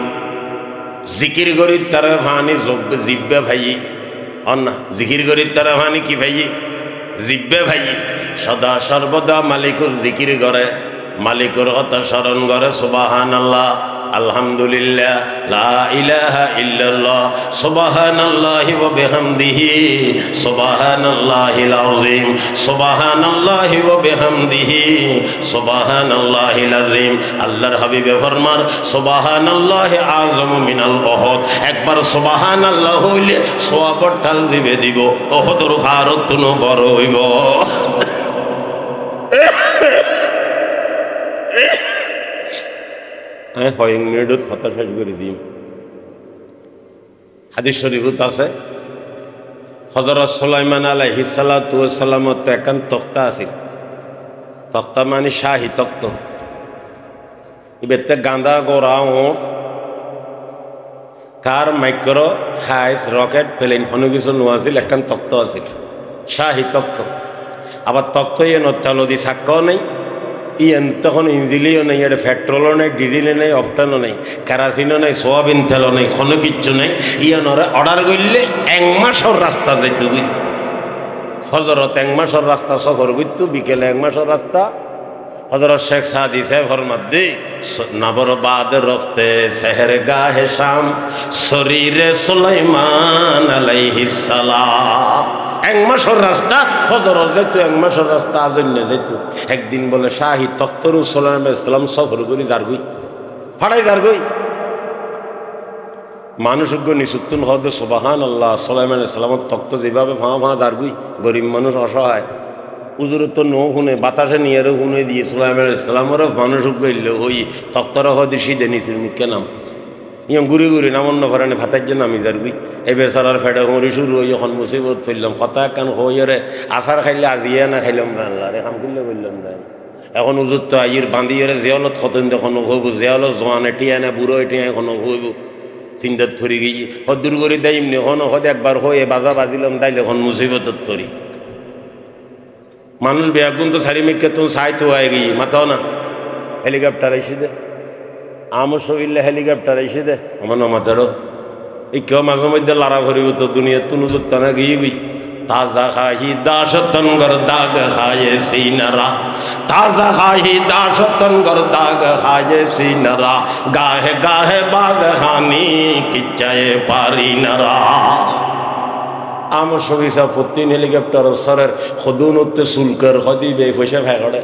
জিকির করি তারা ভানি জিব্বে ভাই অন্য জিকির করি তারা ভানি কি ভাই জিব্বে ভাই সদা সর্বদা মালিকুর জিকির করে মালিকুর কথা স্মরণ করে সুবহানাল্লাহ আলহামদুলিল্লাহ, লা ইলাহা ইল্লাল্লাহ, সুবহানাল্লাহি ওয়া বিহামদিহি, সুবহানাল্লাহিল আযীম, সুবহানাল্লাহি ওয়া বিহামদিহি, সুবহানাল্লাহিল আযীম। আল্লাহর হাবিবে ফরমান সুবহানাল্লাহি আযমু মিনাল উহুদ। একবার সুবহানাল্লাহ হইলে সওয়াবর ঢাল দিবে দিব, উহুদের ভারত তুনো বড় হইব। কয়েক মিনিটত কথা শেষ করে দিই। হাদিস শরীফত আছে হযরত সুলাইমান আলাইহিস সালাতু ওয়াস সালামত একান তক্তা আছে। তক্তা মানে শাহী তক্ত। ইবেতে গাঁদা গোড়া ওট কার মাইক্রো হাইস রকেট প্লেন কোনো কিছু নোয়াছিল, একান তক্ত আছিল, শাহী তক্ত। আবার তক্ত ইয়ে নত্যালদি সাক্কাও নেই, ইয়ান তখন ইঞ্জিলিও নেই, এটা পেট্রোলও নেই, ডিজেলও নেই, অকটানও নেই, কেরাসিনও নেই, সোয়াবিন তেলও নেই, কোনো কিচ্ছু নেই। ইয়ানরে অর্ডার করলে 1 মাসের রাস্তা যাইতে বুঝ। হজরত 1 মাসের রাস্তা সফর করতো, বিকেলে 1 মাসের রাস্তা। হজরত শেখ সাদি সাহেব ফরমাত দি নবর বাদ রফতে শহর গাহে শাম শরীরে সুলাইমান আলাইহিস সালাম। 1 মাসের রাস্তা হজরত যাইতো, 1 মাসের রাস্তা আজন্য যাইতো। একদিন বলে শাহী তক্তর সুলাইমান আলাইহিস সালাম সফর করি যারগুই ফাড়াই যারগুই মানুষজ্ঞ নিসুত্তুন হদ সুবহানাল্লাহ। সুলাইমান আলাইহিস সালাম তক্ত যেভাবে ফাঁ ফাঁ যারগুই, গরিব মানুষ অসহায়, উজুরে তো নো শুনে বাতাসে নিয়ে শুনে দিয়ে সুলাইমান আলাইহিস সালামেরও মানুষজ্ঞ ইল্লে ওই তক্তর হদি সিদে নিছিল মুখে নাম ইয়ে ঘুরি ঘুরি নামন্ন ফরানে ভাতার জন্য আমি যারগুই। এই বেচারার ফেটে হরি শুরু হই, যখন মুসিবত ফেললাম কথা কান হইরে আচার খাইলে আজিয়ে না খাইলাম রান্না রে কাম করলে বললাম না। এখন উজুর তো আইর বান্ধিয়ে জেয়ালত খতন এখনো হইব, জেয়ালত জোয়ানে টিয়া না বুড়ো টিয়া এখনো হইব। চিন্তাত থরি গিয়ে হদ্দুর করে দেয় এমনি হন হদ একবার হয়ে বাজা বাজিলাম তাইলে এখন মুসিবতত থরি। মানুষ বেয়াগুন তো সারি মেঘকে তুমি সাইতো হয়ে গিয়ে মাথাও না হেলিকপ্টার এসে দে, আমার শরীরে হেলিকপ্টার এসে দে আমার নমাচারও এই কেউ মাঝে মধ্যে লড়া ভরিব তো দুনিয়া তুনু তো না গিয়ে গই। তাজা খাহি দাসতন গর দাগ খায়ে সিনারা, তাজা খাহি দাসতন গর দাগ খায়ে সিনারা, গাহে গাহে বাদ হানি কিচ্ছায়ে পারি নারা। আমার সবিসা প্রতিদিন হেলিকপ্টার সরের সদুন উঠতে শুল্কের সদিবে পয়সা ভেগড়ে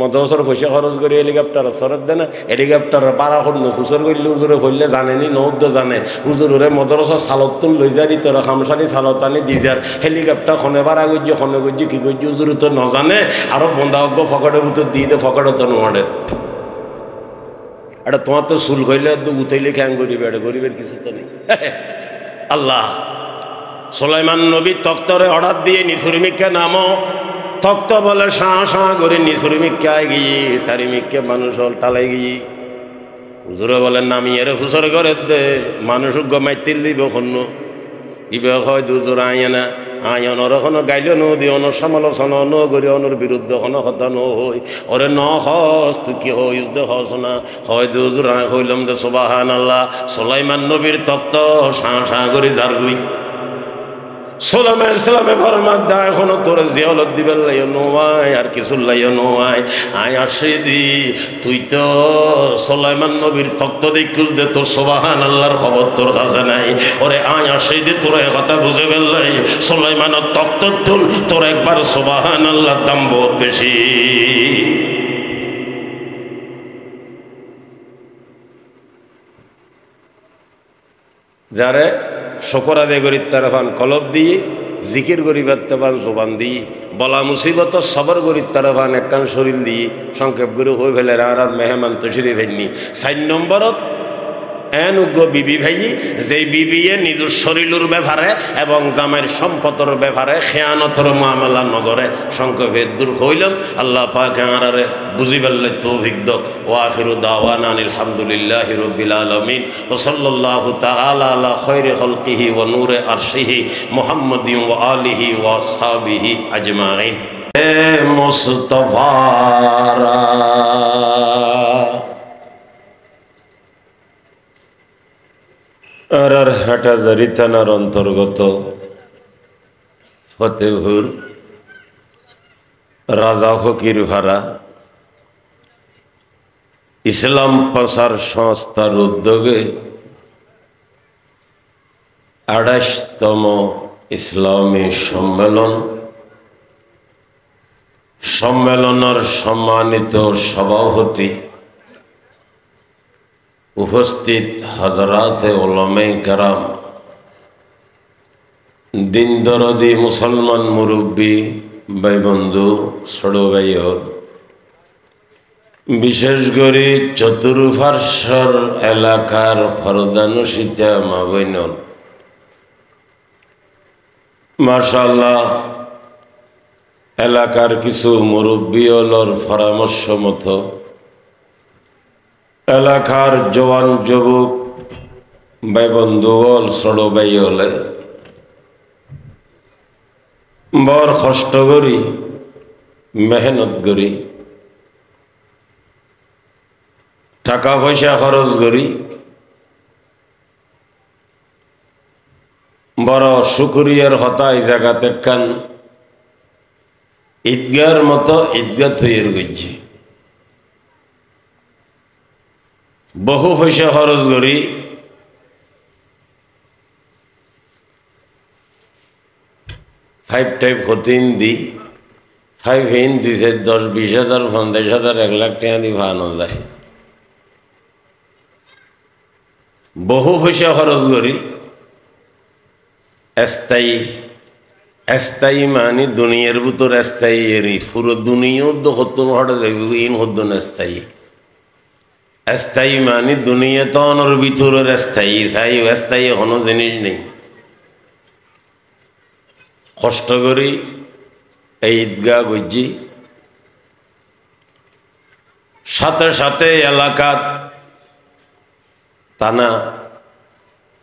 মদরসর পয়সা খরচ করে হেলিকপ্টার সরত দেয় না। হেলিকপ্টার পাড়া করলো হুসর করলে উজুরে করলে জানেনি নৌদ্য জানে উজুরে মদরসর সালত তুল লই যারি তোর খামসানি সালত আনি দিজার হেলিকপ্টার খনে বাড়া গজ্জি খনে গজ্জি কি গজ্জি উজুরে তো নজানে আরো বন্ধাজ্ঞ ফকটের ভিতর দিয়ে দে ফকটে তো নোয়াড়ে। এটা তোমার তো চুল কইলে তো উঠাইলে খ্যাং করিবে, এটা গরিবের কিছু তো নেই। আল্লাহ সুলাইমান নবী তক্তরে অর্ডার দিয়ে নিসুরমিককে নামো। তক্ত বলে শাঁ শাঁ করে নিসুরমিককে আয় গিয়ে সারিমিককে মানুষ হল টালাই গিয়ে হুজুরে বলেন নামিয়ে রে হুসর করে দে মানুষ মাইতিল দিব খন্ন ইবে হয় দুজোর আয় না আয়নর এখনো গাইল নো দিয়ে অনর সমালোচনা ন করি অনর বিরুদ্ধে কোনো কথা ন হই ওরে ন হস তুই কি হইস দে হস না হয় দুজোর আয় হইলাম যে সুবহানাল্লাহ। সুলাইমান নবীর তক্ত শাঁ শাঁ করে যারগুই সুলাইমান ইসলামে ফরমাদ দা এখনো তোর জিয়ালত দিবেন লাইও নোয়াই আর কিছু লাইও নোয়াই আয় আসে দি তুই তো সুলাইমান নবীর তক্ত দেখুল দে তোর সুবহানাল্লাহর খবর তোর কাছে নাই। ওরে আয় আসে দি তোর কথা বুঝে ফেললাই সুলাইমানের তক্ত তুল তোর একবার সুবহানাল্লাহর দাম বহুত বেশি। যারে শকর আদায় করি তার পান কলব দিয়ে, জিকির করি পারতে পান জোবান দিয়ে, বলা মুসিবত সবর করি তার পান একখান শরীর দিয়ে সংক্ষেপ করে হয়ে ফেলে আর মেহমান তো সিঁড়ি ফেলনি। 4 নম্বরত এন উগ্র বিবি ভাই যে বিবিয়ে নিজের শরীরের ব্যাপারে এবং জামাইয়ের সম্পদের ব্যাপারে খেয়ানতর মামলা নগরে সংক্ষেপে দূর হইলাম। আল্লাহ পাক আরে বুঝি পারলে তৌফিক দাও। ওয়া আখিরু দাওয়ানা আলহামদুলিল্লাহি রাব্বিল আলামিন ওয়া সাল্লাল্লাহু তাআলা আলা খায়রি খালকিহি ওয়া নূরে আরশিহি মুহাম্মাদিন ওয়া আলিহি ওয়া আসহাবিহি আজমাইন। এ মুস্তাফা আর হাটাজারি থানার অন্তর্গত ফতেপুর রাজা ফকির ভাড়া ইসলাম প্রচার সংস্থার উদ্যোগে ২৮তম ইসলামী সম্মেলনের সম্মানিত সভাপতি, উপস্থিত হযরত উলামায়ে কেরাম, দিন দরদি মুসলমান মুরব্বী ভাই বন্ধু, ছোট ভাইয়র, বিশেষ করে চতুর্পার্শ্বর এলাকার ফরদানুসিতা মা বোনর, মাশাআল্লাহ এলাকার কিছু মুরব্বীর পরামর্শ মতো এলাকার জওয়ান যুবক ভাই বন্ধু হল, ছোট ভাই হলে বড় কষ্ট করি, মেহনত করি, টাকা পয়সা খরচ করি, বড় শুকরিয়ার হতা এই জায়গাতে কান ঈদগার মতো ঈদগাহ তৈরি করছি। বহু পয়সা খরচ করি, ফাইভ টাইপ হতিন দি, ফাইভ হিন দিছে 10-20,000 50,000 1 লাখ টাকা দিয়ে ভানো যায়। বহু পয়সা খরচ করি, স্থায়ী মানে দুনিয়ার ভিতর স্থায়ী এরি পুরো দুনিয়াও তো হত্যন হটে যাবে, ইন হদ্দন স্থায়ী মানে দুনিয়া তো অনর ভিতরের স্থায়ী কোনো জিনিস নেই। কষ্ট করি এই ঈদগাহ বুঝছি, সাথে সাথে এলাকাত টানা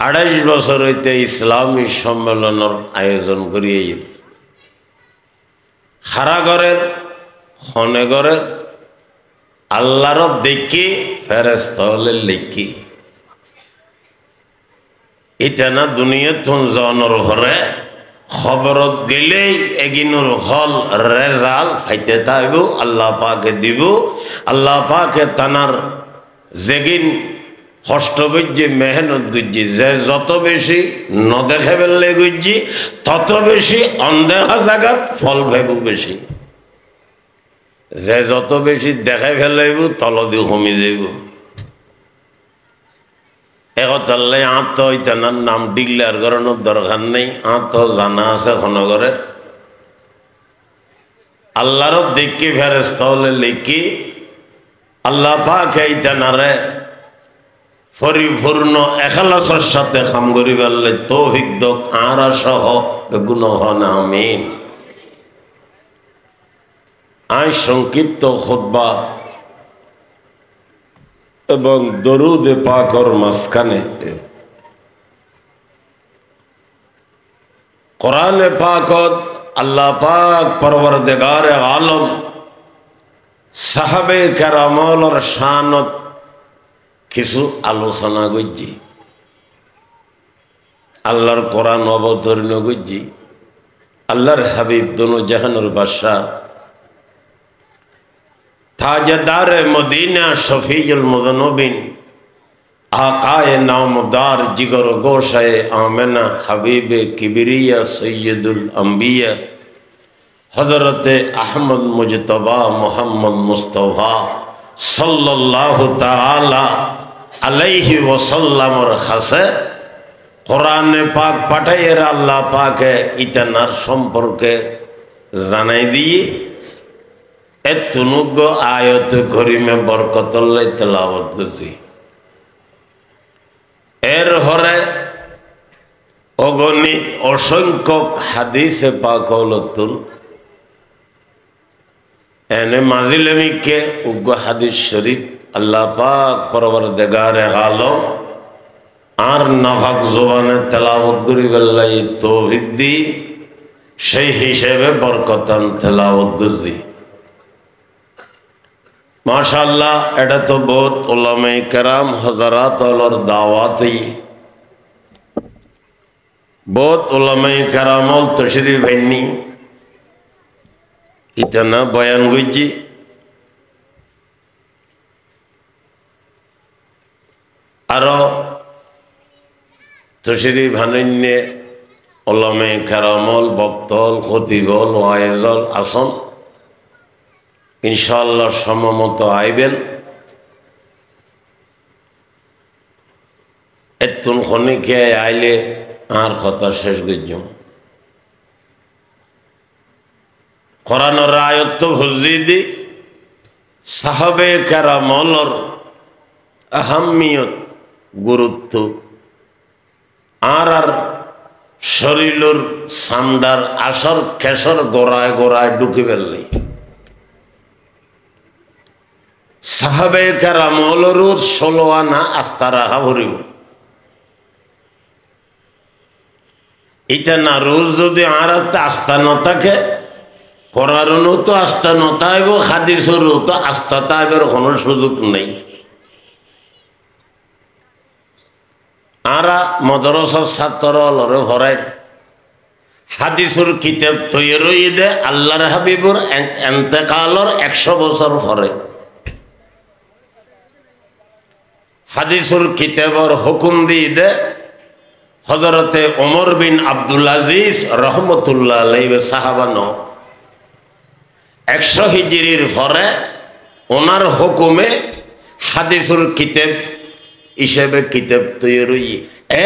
২৮ বছর হইতে ইসলামী সম্মেলনের আয়োজন করিয়ে হারা ঘরের খনে ঘরের আল্লাহর দেখি ফেরেশতা হলে লেখি এটা না দুনিয়া থন জনের ঘরে খবরত গেলেই এগিনুর হল রেজাল্ট ফাইতে থাকব, আল্লাহ পাকে দিব। আল্লাহ পাকে তানার যেগিন কষ্ট করছি, মেহনত করছি, যে যত বেশি ন দেখে ফেললে করছি তত বেশি অনদেখা জায়গাত ফল ভেবু বেশি, যে যত বেশি দেখাই ফেলাইব তল দিয়ে কমি যাইব। একতাল্লাই আত ইতানার নাম ডিক্লেয়ার করানোর দরকার নেই, আত জানা আছে খনগরে আল্লাহর দেখি ফেরেশতা হলে লিখি আল্লাহ পাক ইতানারে পরিপূর্ণ এখলাসের সাথে কাম করি পারলে তৌফিক দক আর সহ গুনাহ না। আমিন। আই সংক্ষিপ্ত খুতবা এবং দরুদে পাকর মাঝখানে কোরআনে পাকত আল্লাহ পাক পরওয়ারদিগারে আলম সাহাবে কেরামর শানত কিছু আলোচনা করছি, আল্লাহর কোরআন অবতরণ করছি। আল্লাহর হাবিব দোনো জাহানুর বাদশাহ তাজদার মদিনা শফিউল মুযনবিন আকায়ে নামদার জিগর গোশায়ে আমেনা হাবিবে কিবরিয়া সৈয়দুল আম্বিয়া হযরতে আহমদ মুজতবা মুহাম্মদ মুস্তাফা সাল্লাল্লাহু তাআলা আলাইহি ওয়াসাল্লামর খাসে কোরআনে পাক পাঠাইয়ের আল্লাহ পাকে ইতানার সম্পর্কে জানাই দিয়ে এতনুগ আয়াত করিমে বরকতুল্লাহ তেলাওয়াত করছি। এর হরে অগণিত অসংখ্য হাদিসে পাক হলতুন এনে মাজিলেমিকে উগ্র হাদিস শরীফ আল্লাহ পাক পরওয়ারদিগারে আলম আর নাফাক জবানে তেলাওয়াত করি বেল্লাই তৌফিক দি, সেই হিসেবে বরকতান তেলাওয়াত করছি। মাশাআল্লাহ, এটা তো বহুত উলামায়ে কেরাম হযরত ওলর দাওয়াতই বহুত উলামায়ে কেরাম তশরিফ হয়নি, ইতানা বয়ান করছি। আরো তশরিফ আনন্যে ওলামে কেরামল বক্তল খতিবল ওয়াইজল আসন ইনশাআল্লাহ সমমত আইবেন। এতুন খনিকে আইলে আর কথা শেষ গজ্জম কোরআনের আয়াত হুজরিদি সাহাবে কেরামলর আহাম্মিয়ত গুরুত্ব আর শরীরের সামডার আসর খেসর গোড়ায় গোড়ায় ঢুকে ফেললি সাহাবে কেরামলর 16 আনা আস্থা রাখা ভরিব। এটা না রোজ যদি আর আস্থা ন থাকে কোরআনও তো আস্থা ন তাইব হাদিসেরও তো আস্থা তাইবের কোনো সুযোগ নেই। আরা মদরসার ছাত্র লরে ভরাই হাদিসুর কিতাব তৈরি দে আল্লাহর হাবিবুর এন্তেকালর 100 বছর পরে হাদিসুর কিতাবর হুকুম দিয়ে দে হযরতে ওমর বিন আব্দুল আজিজ রহমতুল্লাহ আলাইহি সাহাবানো 100 হিজরির পরে ওনার হুকুমে হাদিসুর কিতাব হিসেবে কিতাব তৈরি।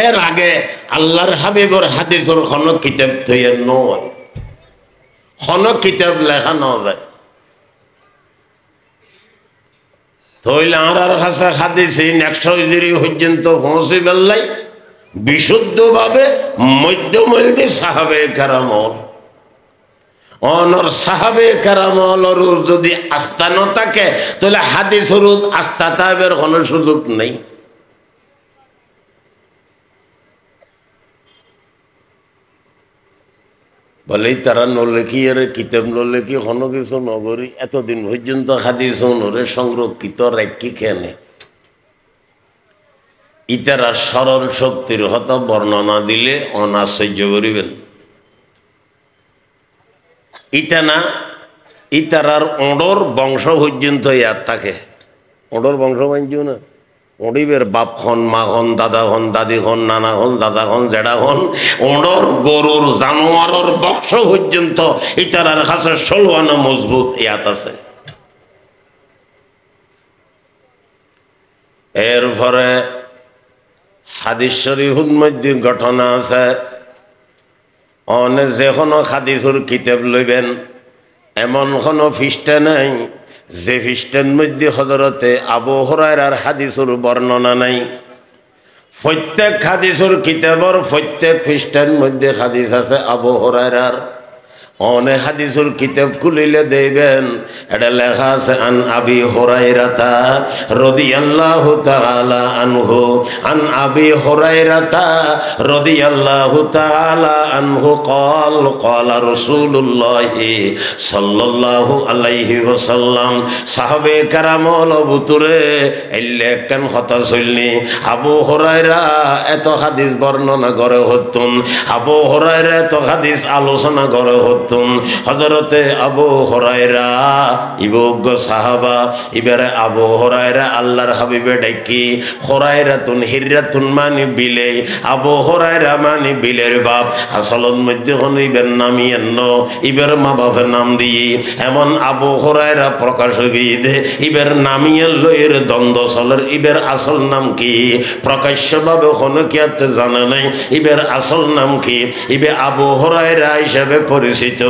এর আগে আল্লাহর হাবিবর হাদিসুর কোন কিতাব তৈরি নয়, কোন কিতাব লেখা ন যায়। তইলে আর কাছে হাদিস 100 হিজরি পর্যন্ত পৌঁছে বেল্লাই বিশুদ্ধভাবে মধ্যমন্দি সাহাবে কেরামল অনর সাহাবে কেরামলর যদি আস্থা ন থাকে তাহলে হাদিসের আস্থা তাইবের কোনো সুযোগ নেই। বলেই তারা নলেখি এর কিতাব নলেখি কোনো কিছু নগরী এতদিন পর্যন্ত হাদিস নরে সংরক্ষিত রেখি খেনে ইতারা স্মরণ শক্তির হত বর্ণনা দিলে অনাশ্চর্য করিবেন। ইটা না ইতারার ওঁডর বংশ পর্যন্ত ইয়াদ থাকে। ওঁডর বংশ বাঞ্চ না ওঁডিবের বাপ হন মা হন দাদা হন দাদি হন নানা হন দাদা হন জেডা হন ওঁডর গরুর জানোয়ারের বংশ পর্যন্ত ইতারার কাছে 16 আনা মজবুত ইয়াদ আছে। এরপরে হাদিস শরীফের মধ্যে ঘটনা আছে অনে যে কোনো হাদিসের কিতাব লইবেন এমন কোনো পৃষ্ঠা নাই যে পৃষ্ঠার মধ্যে হযরতে আবু হুরায়রার হাদিসের বর্ণনা নাই। প্রত্যেক হাদিসের কিতাবর প্রত্যেক পৃষ্ঠার মধ্যে হাদিস আছে আবু হুরায়রার। অনে হাদিসের কিতাব খুলিলে দেখবেন এটা লেখা আছে আন আবি হুরায়রাতা রাদিয়াল্লাহু তাআলা আনহু আন আবি হুরায়রাতা রাদিয়াল্লাহু তাআলা আনহু قال قال رسول الله সাল্লাল্লাহু আলাইহি ওয়াসাল্লাম সাহাবে কেরামল বুতুরে এলে কেন কথা শুনলি আবু হুরায়রা এত হাদিস বর্ণনা করে হতুন আবু হুরায়রা এত হাদিস আলোচনা করে হতুন হযরতে আবু হুরায়রা ইবুগ সাহাবা ইবারে আবু হুরায়রা আল্লাহর হাবিবে ডাকি হুরায়রাতুন হিররাতুন মানে বিলে আবু হুরায়রা মানে বিলের বাপ আসলন মধ্যে কোন ইবের নামই এন্ন ইবের মা বাপের নাম দিয়ে এমন আবু হুরায়রা প্রকাশ হয়ে দে ইবের নামই লয়ের দ্বন্দ্ব চলের ইবের আসল নাম কি প্রকাশ্যভাবে কোন কিয়াতে জানা নাই ইবের আসল নাম কি ইবে আবু হুরায়রা হিসেবে পরিচিত।